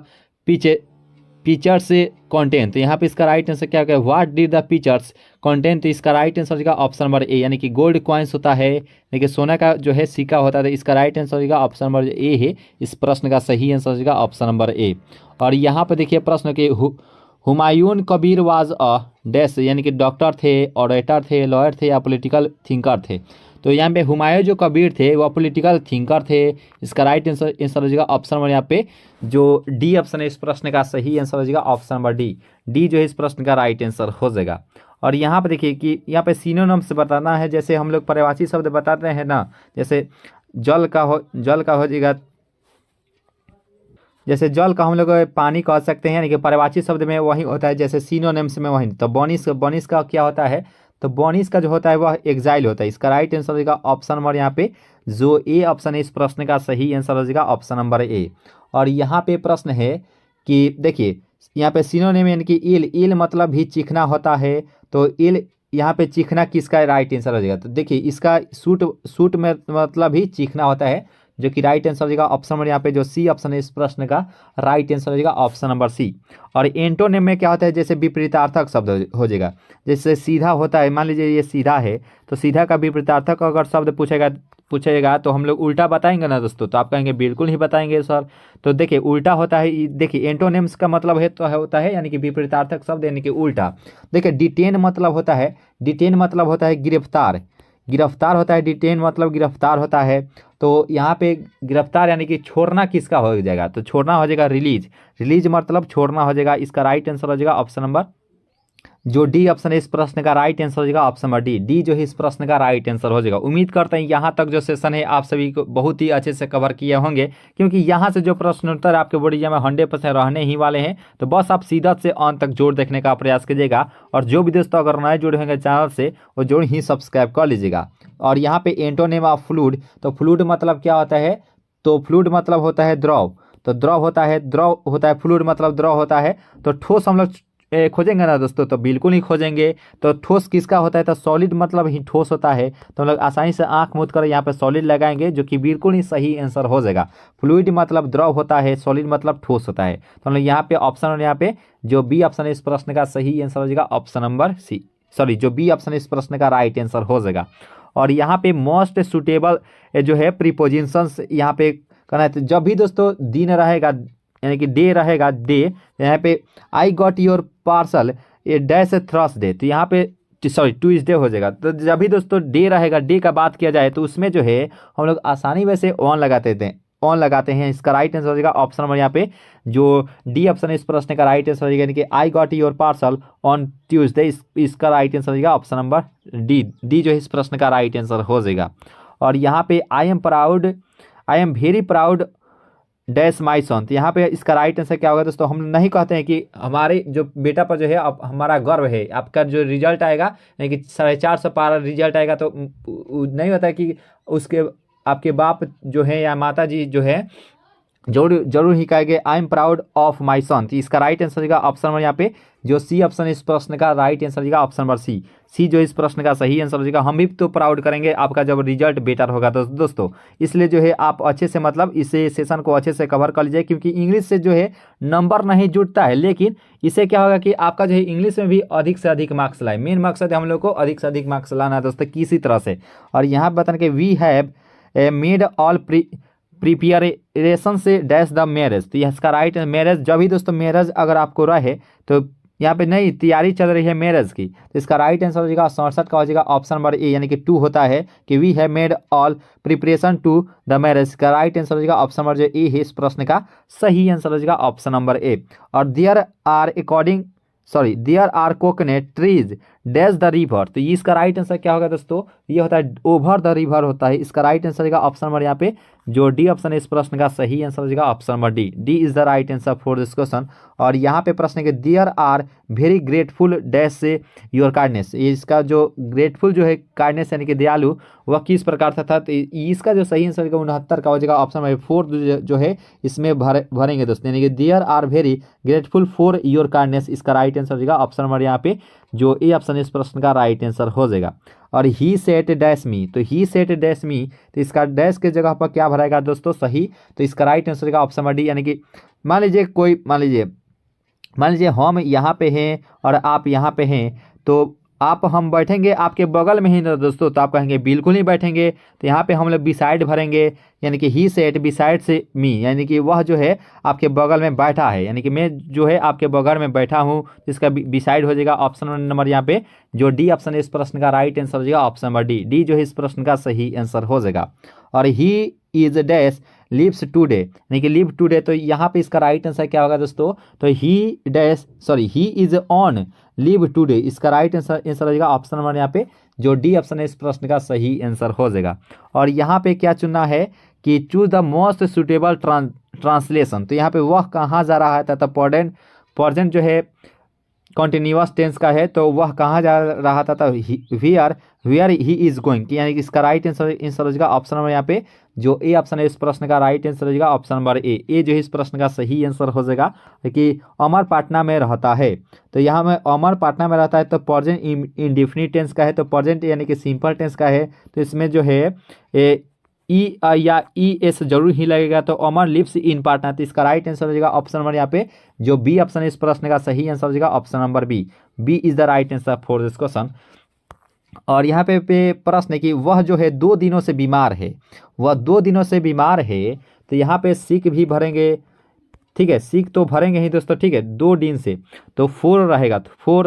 pictures content. तो यहाँ पे इसका राइट आंसर क्या होगा, what did the pictures content. तो इसका राइट आंसर होगा ऑप्शन नंबर ए, यानी कि गोल्ड कॉइन्स होता है, यानी कि सोना का जो है सिक्का होता है, इसका राइट आंसर होगा ऑप्शन नंबर ए है, इस प्रश्न का सही आंसर होगा ऑप्शन नंबर ए। और यहाँ पे देखिए प्रश्न कि Humayun Kabir was a dash, यानी कि डॉक्टर थे, ऑरेटर थे, लॉयर थे या पॉलिटिकल थिंकर थे। तो यहाँ पे हुमायूं जो कबीर थे वह पॉलिटिकल थिंकर थे, इसका राइट आंसर हो जाएगा ऑप्शन नंबर यहाँ पे जो डी ऑप्शन है इस प्रश्न का सही आंसर हो जाएगा ऑप्शन नंबर डी जो है इस प्रश्न का राइट आंसर हो जाएगा। और यहाँ पे देखिए कि यहाँ पे सिनोनिम्स बताना है, जैसे हम लोग पर्यायवाची शब्द बताते हैं ना, जैसे जल का हो जाएगा, जैसे जल का हम लोग पानी कह सकते हैं, यानी कि पर्यायवाची शब्द में वही होता है, जैसे सिनोनिम्स में वही। तो बॉनिस का क्या होता है, तो बॉनिस का जो होता है वह एक्साइल होता है। इसका राइट आंसर हो जाएगा ऑप्शन नंबर यहाँ पे जो ए ऑप्शन है, इस प्रश्न का सही आंसर हो जाएगा ऑप्शन नंबर ए। और यहाँ पे प्रश्न है कि देखिए यहाँ पे सिनोनिम यानी कि इल मतलब भी चिकना होता है, तो इल यहाँ पे चिकना किसका राइट आंसर हो जाएगा, तो देखिए इसका सूट में मतलब ही चिकना होता है, जो कि राइट आंसर हो जाएगा ऑप्शन नंबर यहाँ पे जो सी ऑप्शन है, इस प्रश्न का राइट आंसर हो जाएगा ऑप्शन नंबर सी। और एंटोनिम में क्या होता है, जैसे विपरीतार्थक शब्द हो जाएगा, जैसे सीधा होता है, मान लीजिए ये सीधा है, तो सीधा का विपरीतार्थक अगर शब्द पूछेगा तो हम लोग उल्टा बताएंगे ना दोस्तों, तो आप कहेंगे बिल्कुल ही बताएंगे सर। तो देखिए उल्टा होता है, देखिए एंटोनिम्स का मतलब है तो होता है यानी कि विपरीतार्थक शब्द यानी कि उल्टा। देखिए डिटेन मतलब होता है गिरफ्तार होता है, डिटेन मतलब गिरफ्तार होता है। तो यहाँ पे गिरफ्तार यानी कि छोड़ना किसका हो जाएगा, तो छोड़ना हो जाएगा रिलीज मतलब छोड़ना हो जाएगा। इसका राइट आंसर हो जाएगा ऑप्शन नंबर जो डी ऑप्शन है, इस प्रश्न का राइट आंसर हो जाएगा ऑप्शन नंबर डी जो है इस प्रश्न का राइट आंसर हो जाएगा। उम्मीद करते हैं यहाँ तक जो सेशन है आप सभी को बहुत ही अच्छे से कवर किए होंगे, क्योंकि यहाँ से जो प्रश्न उत्तर आपके बोर्ड एग्जाम में 100% रहने ही वाले हैं। तो बस आप सीधा से अंत तक जोड़ देखने का प्रयास कीजिएगा, और जो भी दोस्तों अगर नए जुड़े होंगे चैनल से वो जोड़ ही सब्सक्राइब कर लीजिएगा। और यहाँ पे एंटोनिम ऑफ फ्लूइड, तो फ्लूइड मतलब क्या होता है, तो फ्लूइड मतलब होता है द्रव, तो द्रव होता है फ्लूइड मतलब द्रव होता है। तो ठोस हम लोग खोजेंगे ना दोस्तों, तो बिल्कुल ही खोजेंगे। तो ठोस किसका होता है, तो सॉलिड मतलब ही ठोस होता है। तो हम लोग आसानी से आंख मूंद कर यहाँ पे सॉलिड लगाएंगे, जो कि बिल्कुल ही सही आंसर हो जाएगा। फ्लूइड मतलब द्रव होता है, सॉलिड मतलब ठोस होता है। तो हम लोग यहाँ पे ऑप्शन यहाँ पे जो बी ऑप्शन है इस प्रश्न का सही आंसर हो जाएगा ऑप्शन नंबर सी, सॉरी जो बी ऑप्शन है इस प्रश्न का राइट आंसर हो जाएगा। और यहाँ पे मोस्ट सुटेबल जो है प्रीपोजिशंस यहाँ पे कहना है, तो जब भी दोस्तों दिन रहेगा यानी कि डे रहेगा, यहाँ पे I got your parcel A dash Thursday, तो यहाँ पे सॉरी ट्यूसडे हो जाएगा। तो जब भी दोस्तों डे रहेगा, डे का बात किया जाए तो उसमें जो है हम लोग आसानी वैसे ऑन लगाते हैं। इसका राइट आंसर हो जाएगा ऑप्शन नंबर यहाँ पे जो डी ऑप्शन है इस प्रश्न का राइट आंसर हो जाएगा, यानी कि I got your parcel on Tuesday, इसका राइट आंसर हो जाएगा ऑप्शन नंबर डी जो है इस प्रश्न का राइट आंसर हो जाएगा। और यहाँ पे I am very proud dash my son, तो यहाँ पे इसका राइट आंसर क्या होगा दोस्तों, हम नहीं कहते हैं कि हमारे जो बेटा पर जो है अब हमारा गर्व है। आपका जो रिजल्ट आएगा यानी कि 450 पार रिजल्ट आएगा, तो नहीं होता है कि उसके आपके बाप जो है या माता जी जो है जरूर ही कहेंगे I am proud of my son. तो इसका राइट आंसर होगा ऑप्शन नंबर यहाँ पे जो सी ऑप्शन इस प्रश्न का राइट आंसर होगा ऑप्शन नंबर सी जो इस प्रश्न का सही आंसर होगा। हम भी तो प्राउड करेंगे आपका जब रिजल्ट बेटर होगा। तो दोस्तों इसलिए जो है आप अच्छे से मतलब इस सेशन को अच्छे से कवर कर लीजिए, क्योंकि इंग्लिश से जो है नंबर नहीं जुटता है, लेकिन इससे क्या होगा कि आपका जो है इंग्लिश में भी अधिक से अधिक मार्क्स लाए। मेन मकसद है हम लोग को अधिक से अधिक मार्क्स लाना है दोस्तों किसी तरह से। और यहाँ बताने के we have made all preparation से डैश द मैरिज, तो इसका राइट मैरिज, जब भी दोस्तों मैरिज अगर आपको रहे तो यहाँ पे नहीं तैयारी चल रही है मैरिज की, तो इसका राइट आंसर हो जाएगा 67 का हो जाएगा ऑप्शन नंबर ए, यानी कि 2 होता है कि we have made all preparation to the marriage, का राइट आंसर हो जाएगा ऑप्शन नंबर जो ए है इस प्रश्न का सही आंसर हो जाएगा ऑप्शन नंबर ए। और there are coconut trees dash the river, तो ये इसका राइट आंसर क्या होगा दोस्तों, ये होता है ओवर द रिवर होता है। इसका राइट आंसर होगा ऑप्शन नंबर यहाँ पे जो डी ऑप्शन है इस प्रश्न का सही आंसर हो जाएगा option number D is the right answer for this question. और यहाँ पे प्रश्न के there are very grateful dash से योर काइंडनेस, इसका जो ग्रेटफुल जो है काइंडनेस यानी कि दयालु वह किस प्रकार था था, तो इसका जो सही आंसर होगा 69 का हो जाएगा ऑप्शन नंबर 4 जो है इसमें भरेंगे दोस्तों, यानी कि there are very grateful for your kindness, इसका राइट आंसर हो जाएगा ऑप्शन नंबर यहाँ पे जो ए ऑप्शन इस प्रश्न का राइट आंसर हो जाएगा। और ही सेट डैश मी, तो ही सेट डैश मी, तो इसका डैश के जगह पर क्या भरेगा दोस्तों सही, तो इसका राइट आंसर होगा ऑप्शन नंबर डी, यानी कि मान लीजिए हम यहाँ पे हैं और आप यहाँ पे हैं, तो हम बैठेंगे आपके बगल में ही ना दोस्तों, तो आप कहेंगे बिल्कुल नहीं बैठेंगे। तो यहाँ पे हम लोग बिसाइड भरेंगे, यानी कि ही सेट बिसाइड से मी, यानी कि वह जो है आपके बगल में बैठा है, यानी कि मैं जो है आपके बगल में बैठा हूँ, इसका बिसाइड हो जाएगा ऑप्शन नंबर यहाँ पे जो डी ऑप्शन है इस प्रश्न का राइट आंसर हो जाएगा ऑप्शन नंबर डी जो है इस प्रश्न का सही आंसर हो जाएगा। और he is dash lives today, यानी कि लिव टुडे, तो यहाँ पे इसका राइट आंसर क्या होगा दोस्तों, तो he is on live today, इसका राइट आंसर हो जाएगा ऑप्शन नंबर यहाँ पे जो डी ऑप्शन है इस प्रश्न का सही आंसर हो जाएगा। और यहाँ पे क्या चुनना है कि choose the most suitable translation, तो यहाँ पे वह कहाँ जा रहा है, तथा प्रेजेंट जो है कॉन्टिन्यूअस टेंस का है, तो वह कहाँ जा रहा था, वेयर ही इज गोइंग, यानी कि इसका राइट आंसर हो जाएगा ऑप्शन नंबर यहाँ पे जो ए ऑप्शन है इस प्रश्न का राइट आंसर हो जाएगा ऑप्शन नंबर ए जो है इस प्रश्न का सही आंसर हो जाएगा कि अमर पाटना में रहता है। तो यहाँ में अमर पाटना में रहता है तो प्रेजेंट इंडेफिनिट टेंस का है, तो प्रेजेंट यानी कि सिंपल टेंस का है, तो इसमें जो है ई या ई एस जरूर ही लगेगा, तो अमर लिव्स इन पाटना, तो इसका राइट आंसर हो जाएगा ऑप्शन नंबर यहाँ पे जो बी ऑप्शन है इस प्रश्न का सही आंसर हो जाएगा option number B is the right answer for this question. और यहाँ पे प्रश्न है कि वह जो है 2 दिनों से बीमार है, वह 2 दिनों से बीमार है, तो यहाँ पे सिक भी भरेंगे, ठीक है, सिक तो भरेंगे ही दोस्तों, ठीक है, 2 दिन से, तो 4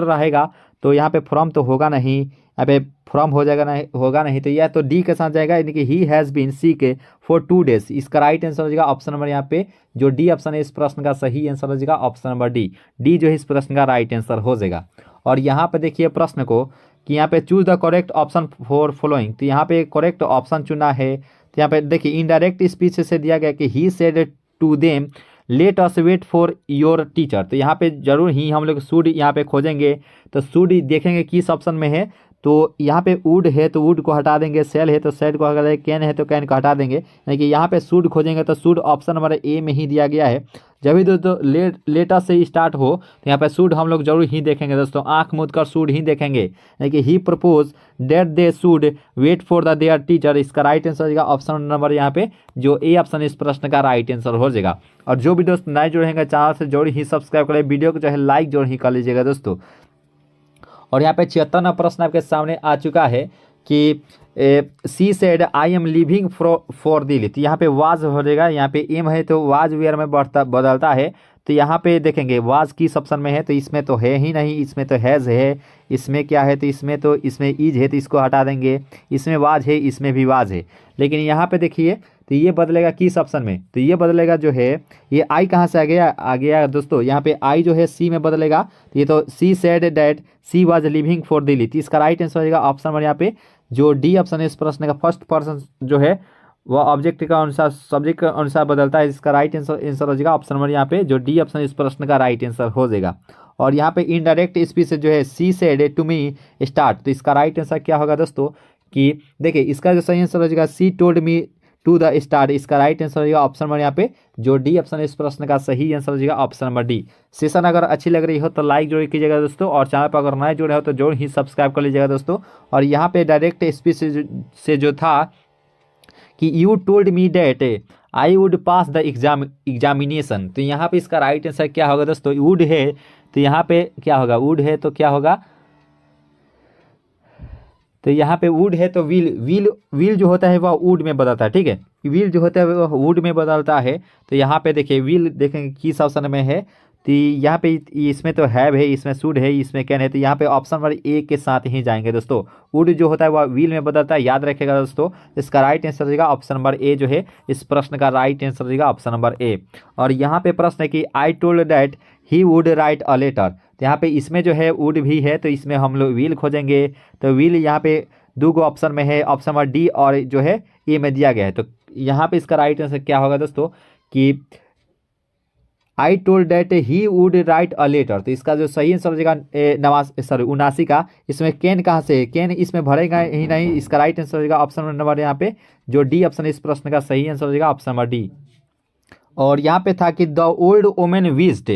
रहेगा, तो यहाँ पे फ्रॉम तो होगा नहीं, यहाँ पे फ्रॉम हो जाएगा नहीं, होगा नहीं, तो यह तो डी के साथ जाएगा, यानी कि he has been sick for 2 days, इसका राइट आंसर हो जाएगा ऑप्शन नंबर यहाँ पे जो डी ऑप्शन है इस प्रश्न का सही आंसर हो जाएगा ऑप्शन नंबर डी जो है इस प्रश्न का राइट आंसर हो जाएगा। और यहाँ पे देखिए प्रश्न को कि यहाँ पे choose the correct option for following, तो यहाँ पे करेक्ट ऑप्शन चुना है, तो यहाँ पे देखिए इनडायरेक्ट स्पीच से दिया गया कि he said to them let us wait for your teacher, तो यहाँ पे जरूर ही हम लोग शुड यहाँ पे खोजेंगे, तो शुड देखेंगे किस ऑप्शन में है, तो यहाँ पे वुड है तो वुड को हटा देंगे, सेल है तो सेल को हटा देंगे, कैन है तो कैन को हटा देंगे, यानी कि यहाँ पे शुड खोजेंगे तो शुड ऑप्शन नंबर ए में ही दिया गया है। जब भी दोस्तों लेटर से स्टार्ट हो तो यहाँ पे शुड हम लोग जरूर ही देखेंगे दोस्तों, आंख मूंद कर शुड ही देखेंगे, यानी कि he propose that they should wait for the their teacher, इसका राइट आंसर हो जाएगा ऑप्शन नंबर यहाँ पे जो ए ऑप्शन इस प्रश्न का राइट आंसर हो जाएगा। और जो भी दोस्त नए जुड़ेंगे चैनल से जरूर ही सब्सक्राइब करें, वीडियो को जो है लाइक जरूर ही कर लीजिएगा दोस्तों। और यहाँ पे 76वां प्रश्न आपके सामने आ चुका है कि she said I am living for Delhi, तो यहाँ पे वाज हो जाएगा, यहाँ पे एम है तो वाज वेयर में बदलता है, तो यहाँ पे देखेंगे वाज किस ऑप्शन में है, तो इसमें तो है ही नहीं, इसमें तो हैज़ है, इसमें क्या है, तो इसमें इज है तो इसको हटा देंगे, इसमें वाज है, इसमें भी वाज है, लेकिन यहाँ पे देखिए तो ये बदलेगा किस ऑप्शन में, तो ये बदलेगा जो है ये आई कहाँ से आ गया दोस्तों, यहाँ पे आई जो है सी में बदलेगा, तो ये तो she said that she was living for Delhi, तो इसका राइट आंसर हो जाएगा ऑप्शन नंबर यहाँ पे जो डी ऑप्शन है इस प्रश्न का फर्स्ट पर्सन जो है वह ऑब्जेक्ट का अनुसार सब्जेक्ट के अनुसार बदलता है, इसका राइट आंसर हो जाएगा ऑप्शन नंबर यहाँ पे जो डी ऑप्शन इस प्रश्न का राइट आंसर हो जाएगा। और यहाँ पे इनडायरेक्ट स्पीच से जो है she said to me start, तो इसका राइट आंसर क्या होगा दोस्तों कि देखिए इसका जो सही आंसर हो जाएगा she told me to the start, इसका राइट आंसर हो जाएगा ऑप्शन नंबर यहाँ पे जो डी ऑप्शन इस प्रश्न का सही आंसर हो जाएगा ऑप्शन नंबर डी। सेशन अगर अच्छी लग रही हो तो लाइक जरूर कीजिएगा दोस्तों, और चैनल पर अगर नए जुड़े हो तो जरूर ही सब्सक्राइब कर लीजिएगा दोस्तों। और यहाँ पे डायरेक्ट स्पीच से जो था कि you told me that I would pass the examination, तो यहाँ पे इसका राइट आंसर क्या होगा दोस्तों, वुड है तो यहाँ पे क्या होगा, वुड है तो क्या होगा, तो यहाँ पे वुड है तो विल जो होता है वह वुड में बदलता है, ठीक है, विल जो होता है वह वुड में बदलता है, तो यहाँ पे देखिए विल देखेंगे किस ऑप्शन में है, तो यहाँ पे इसमें तो हैव है, इसमें शुड है, इसमें कैन है, तो यहाँ पे ऑप्शन नंबर ए के साथ ही जाएंगे दोस्तों, वुड जो होता है वह विल में बदलता है, याद रखेगा दोस्तों, इसका राइट आंसर रहेगा ऑप्शन नंबर ए जो है इस प्रश्न का राइट आंसर रहेगा ऑप्शन नंबर ए। और यहाँ पे प्रश्न है कि I told that he would write a letter, तो यहाँ पे इसमें जो है वुड भी है तो इसमें हम लोग विल खोजेंगे, तो विल यहाँ पे 2 ऑप्शन में है, ऑप्शन नंबर डी और जो है ए में दिया गया है, तो यहाँ पे इसका राइट आंसर क्या होगा दोस्तों कि I told that he would write a letter, तो इसका जो सही आंसर हो जाएगा 79 का, इसमें कैन कहाँ से, कैन इसमें भरेगा ही नहीं, इसका राइट आंसर हो जाएगा ऑप्शन नंबर यहाँ पे जो डी ऑप्शन इस प्रश्न का सही आंसर हो जाएगा ऑप्शन नंबर डी। और यहाँ पे था कि the old women wished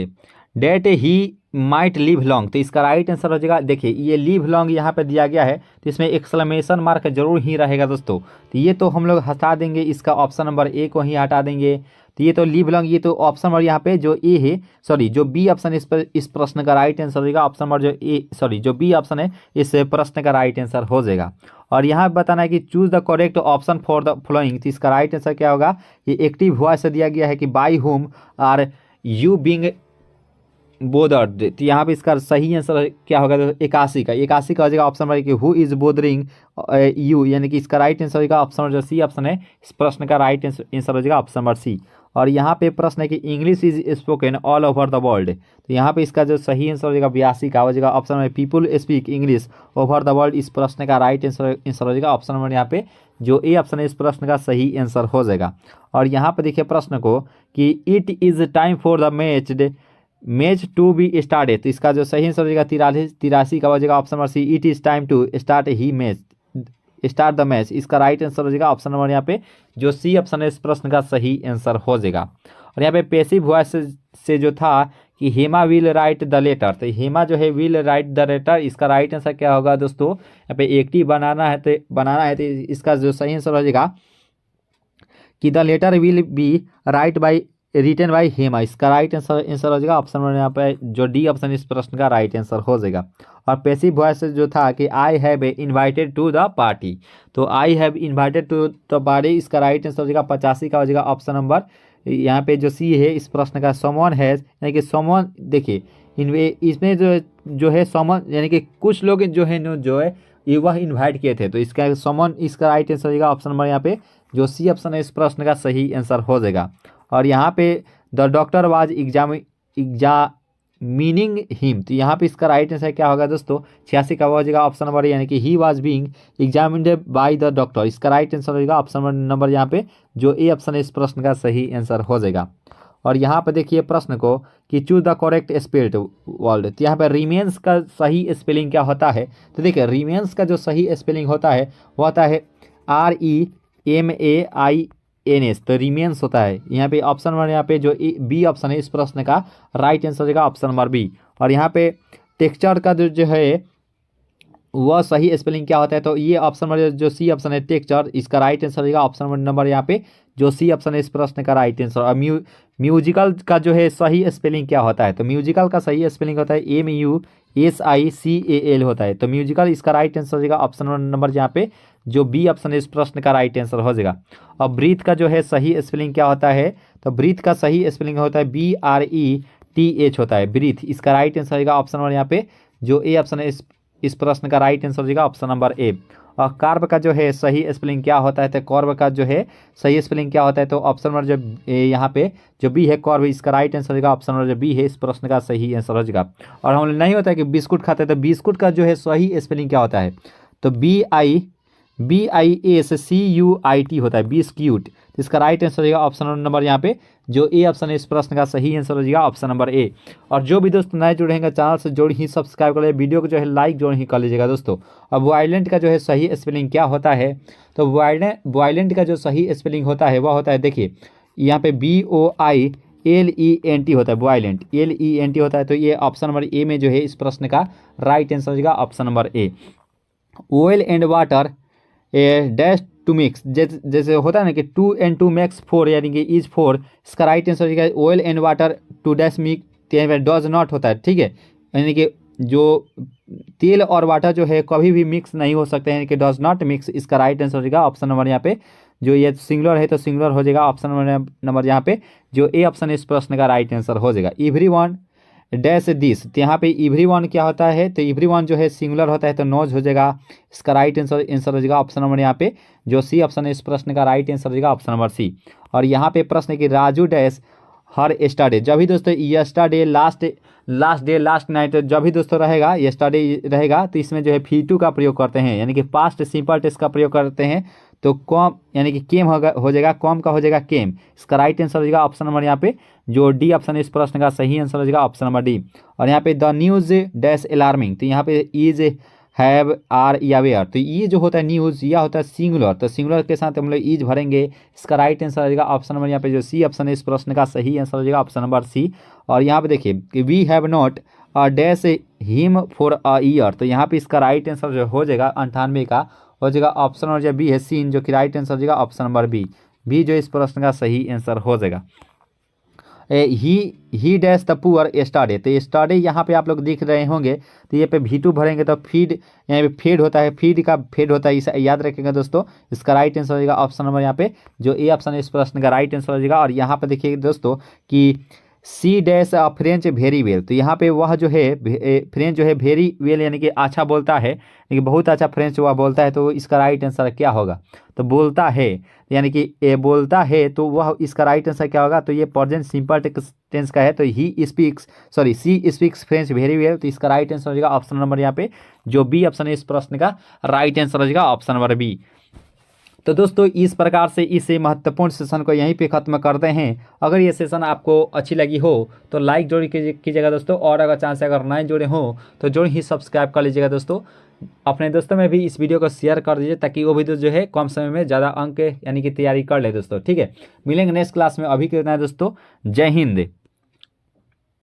that he might live long, तो इसका राइट आंसर हो जाएगा, देखिए ये लिव लॉन्ग यहाँ पे दिया गया है तो इसमें एक्सक्लेमेशन मार्क जरूर ही रहेगा दोस्तों, तो ये तो हम लोग हटा देंगे, इसका ऑप्शन नंबर ए को ही हटा देंगे, तो ये तो लिव लॉन्ग, ये तो ऑप्शन नंबर यहाँ पे जो ए है सॉरी जो बी ऑप्शन इस प्रश्न का राइट आंसर हो जाएगा, ऑप्शन नंबर जो बी ऑप्शन है इस प्रश्न का राइट आंसर हो जाएगा। और यहाँ बताना है कि choose the correct option for the following, तो इसका राइट आंसर क्या होगा, ये एक्टिव वॉइस से दिया गया है कि by whom are you being bothered, तो यहाँ पे इसका सही आंसर क्या होगा, तो 81 का हो जाएगा ऑप्शन नंबर कि हु इज बोदरिंग यू, यानी कि इसका राइट आंसर होगा ऑप्शन नंबर जो सी ऑप्शन है, इस प्रश्न का राइट आंसर हो जाएगा ऑप्शन नंबर सी। और यहाँ पे प्रश्न है कि English is spoken all over the world, तो यहाँ पे इसका जो सही आंसर हो जाएगा 82 का हो जाएगा option number people speak English over the world, इस प्रश्न का राइट आंसर हो जाएगा ऑप्शन नंबर यहाँ पे जो ए ऑप्शन है, इस प्रश्न का सही आंसर हो जाएगा। और यहाँ पे देखिए प्रश्न को कि it is time for the match to be started, तो इसका जो सही आंसर हो जाएगा 83 का हो जाएगा option number C, it is time to start the match, इसका राइट आंसर हो जाएगा ऑप्शन नंबर यहाँ पे जो सी ऑप्शन है, इस प्रश्न का सही आंसर हो जाएगा। और यहाँ पे पैसिव वॉइस से जो था कि Hema will write the letter, तो हेमा जो है विल राइट द लेटर, इसका राइट आंसर क्या होगा दोस्तों, यहाँ पे एक्टिव बनाना है तो इसका जो सही आंसर हो जाएगा कि the letter will be written by Hema, इसका राइट आंसर हो जाएगा ऑप्शन नंबर यहाँ पे जो डी ऑप्शन इस प्रश्न का राइट आंसर हो जाएगा। और पैसिव वॉइस जो था कि I have invited to the party, तो I have invited to the party, इसका राइट आंसर हो जाएगा 85 का हो जाएगा ऑप्शन नंबर यहाँ पे जो सी है, इस प्रश्न का समवन हैज, यानी कि समवन देखिए इसमें जो है समवन, यानी कि कुछ लोग जो है ये वह इन्वाइट किए थे, तो इसका समवन, इसका राइट आंसर हो जाएगा ऑप्शन नंबर यहाँ पे जो सी ऑप्शन है, इस प्रश्न का सही आंसर हो जाएगा। और यहाँ पे the doctor was examining him, तो यहाँ पे इसका राइट आंसर क्या होगा दोस्तों, 86 का हो जाएगा ऑप्शन नंबर, यानी कि he was being examined by the doctor, इसका राइट आंसर होगा ऑप्शन नंबर यहाँ पे जो ए ऑप्शन है, इस प्रश्न का सही आंसर हो जाएगा। और यहाँ पे देखिए प्रश्न को कि choose the correct spelled word, तो यहाँ पे रिमेन्स का सही स्पेलिंग क्या होता है, तो देखिए रिमेन्स का जो सही स्पेलिंग होता है वो होता है REMAINS, तो रिमेन्स होता है यहाँ पे ऑप्शन नंबर यहाँ पे जो बी ऑप्शन है, इस प्रश्न का राइट आंसर होगा ऑप्शन नंबर बी। और यहाँ पे टेक्सचर का जो है वह सही स्पेलिंग क्या होता है, तो ये ऑप्शन नंबर जो सी ऑप्शन है टेक्सचर, इसका राइट आंसर होगा ऑप्शन नंबर यहाँ पे जो सी ऑप्शन है, इस प्रश्न का राइट आंसर। और म्यूजिकल का जो है सही स्पेलिंग क्या होता है, तो म्यूजिकल का सही स्पेलिंग होता है MUSICAL होता है, तो म्यूजिकल इसका राइट आंसर होगा ऑप्शन नंबर यहाँ पे जो बी ऑप्शन है, इस प्रश्न का राइट आंसर हो जाएगा। और ब्रीथ का जो है सही स्पेलिंग क्या होता है, तो ब्रीथ का सही स्पेलिंग होता है BRETH होता है ब्रीथ, इसका राइट आंसर होगा ऑप्शन नंबर यहाँ पे जो ए ऑप्शन है, इस प्रश्न का राइट आंसर होगा ऑप्शन नंबर ए। और कार्ब का जो है सही स्पेलिंग क्या होता है, तो कॉर्ब का जो है सही स्पेलिंग क्या होता है, तो ऑप्शन नंबर जो यहाँ पे जो बी है कॉर्ब, इसका राइट आंसर होगा ऑप्शन नंबर जो बी है, इस प्रश्न का सही आंसर हो जाएगा। और हम नहीं होता है कि बिस्कुट खाते हैं, तो बिस्कुट का जो है सही स्पेलिंग क्या होता है, तो BISCUIT होता है बिस्क्यूट, तो इसका राइट आंसर होगा ऑप्शन नंबर यहाँ पे जो ए ऑप्शन है, इस प्रश्न का सही आंसर हो जाएगा ऑप्शन नंबर ए। और जो भी दोस्त नए जुड़ेंगे चैनल से जोड़ ही सब्सक्राइब कर लीजिए, वीडियो को जो है लाइक जोड़ ही कर लीजिएगा दोस्तों। अब वायलेंट का जो है सही स्पेलिंग क्या होता है, तो वायलेंट का जो सही स्पेलिंग होता है वह होता है, देखिए यहाँ पे BOILENT होता है, वायलेंट LENT होता है, तो ये ऑप्शन नंबर ए में जो है इस प्रश्न का राइट आंसर हो जाएगा option number A. Oil and water dash to mix, जैसे होता है ना कि 2 and 2 makes 4, यानी कि इज 4, इसका राइट आंसर हो जाएगा oil and water to dash mix does not होता है, ठीक है, यानी कि जो तेल और वाटर जो है कभी भी मिक्स नहीं हो सकते हैं, यानी कि डज नॉट मिक्स, इसका राइट आंसर हो जाएगा ऑप्शन नंबर यहाँ पे जो ये सिंगुलर है तो सिंगुलर हो जाएगा ऑप्शन नंबर यहाँ पे जो ए ऑप्शन है, इस प्रश्न का राइट आंसर हो जाएगा। एवरीवन डैश दिस, तो यहाँ पे एवरीवन क्या होता है, तो एवरीवन जो है सिंगुलर होता है तो नोज हो जाएगा, इसका राइट आंसर हो जाएगा ऑप्शन नंबर यहाँ पे जो सी ऑप्शन है, इस प्रश्न का राइट आंसर हो जाएगा ऑप्शन नंबर सी। और यहाँ पे प्रश्न है कि राजू डैश हर यस्टरडे, जब भी दोस्तों yesterday last day last night जब भी दोस्तों रहेगा यस्टरडे रहेगा, तो इसमें जो है फी2 का प्रयोग करते हैं, यानी कि पास्ट सिंपल टेंस का प्रयोग करते हैं, तो कॉम यानी कि केम हो जाएगा, कॉम का हो जाएगा केम, इसका राइट आंसर हो जाएगा ऑप्शन नंबर यहाँ पे जो डी ऑप्शन है, इस प्रश्न का सही आंसर हो जाएगा ऑप्शन नंबर डी। और यहाँ पे द न्यूज डैश अलार्मिंग, तो यहाँ पे इज हैव आर या वेयर, तो ये जो होता है न्यूज़ यह होता है सिंगुलर, तो सिंगुलर के साथ हम लोग ईज भरेंगे, इसका राइट आंसर हो जाएगा ऑप्शन नंबर यहाँ पे जो सी ऑप्शन है, इस प्रश्न का सही आंसर हो जाएगा ऑप्शन नंबर सी। और यहाँ पे देखिए कि we have not dash him for a year, तो यहाँ पे इसका राइट आंसर जो हो जाएगा 98 का हो जाएगा ऑप्शन नंबर जो बी है सीन, जो कि राइट आंसर हो जाएगा ऑप्शन नंबर बी जो इस प्रश्न का सही आंसर हो जाएगा। ही डैश द पुअर यस्टरडे, तो यस्टरडे यहाँ पे आप लोग देख रहे होंगे, तो ये पे V2 भरेंगे तो फीड यहाँ पे फेड होता है, फेड होता है, इसे याद रखेंगे दोस्तों, इसका राइट आंसर हो जाएगा ऑप्शन नंबर यहाँ पे जो ए ऑप्शन है, इस प्रश्न का राइट आंसर हो जाएगा। और यहाँ पे देखिए दोस्तों कि she dash French very well. तो यहाँ पे वह जो है फ्रेंच जो है वेरी वेल यानी कि अच्छा बोलता है, यानी कि बहुत अच्छा फ्रेंच वह बोलता है। तो इसका राइट आंसर क्या होगा? तो बोलता है यानी कि ये बोलता है, तो वह इसका राइट आंसर क्या होगा? तो ये प्रेजेंट सिंपल टेंस का है, तो he speaks she speaks French very well. तो इसका राइट आंसर हो जाएगा ऑप्शन नंबर यहाँ पे जो बी ऑप्शन है इस प्रश्न का राइट आंसर हो जाएगा ऑप्शन नंबर बी। तो दोस्तों इस प्रकार से इस महत्वपूर्ण सेशन को यहीं पे ख़त्म करते हैं। अगर ये सेशन आपको अच्छी लगी हो तो लाइक जरूर कीजिएगा दोस्तों, और अगर चांस अगर नए जुड़े हो तो जरूर ही सब्सक्राइब कर लीजिएगा दोस्तों। अपने दोस्तों में भी इस वीडियो को शेयर कर दीजिए ताकि वो भी जो है कम समय में ज़्यादा अंक यानी कि तैयारी कर ले दोस्तों। ठीक है, मिलेंगे नेक्स्ट क्लास में। अभी के लिए दोस्तों जय हिंद।